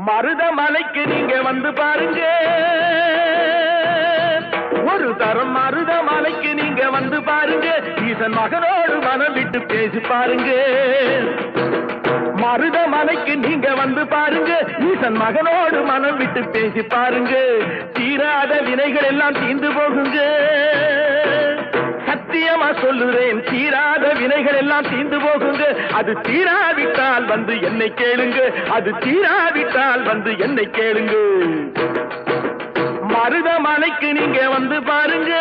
மருதமலைக்கு நீங்க வந்து பாருங்க, ஒரு தரம் மருதமலைக்கு நீங்க வந்து பாருங்க, ஈசன் மகனோடு மனம் விட்டு பேசி பாருங்க. மருதமலைக்கு நீங்க வந்து பாருங்க, ஈசன் மகனோடு மனம் விட்டு பேசி பாருங்க. தீராத வினைகள் எல்லாம் தீர்ந்து போகுங்க, சத்தியமா சொல்லுறேன், தீராத வினைகள் எல்லாம் தீர்ந்து போகுங்க. அது தீராவிட்டால் வந்து என்னை கேளுங்க, அது தீராவிட்டால் வந்து என்னை கேளுங்க. மருதமலைக்கு நீங்க வந்து பாருங்க.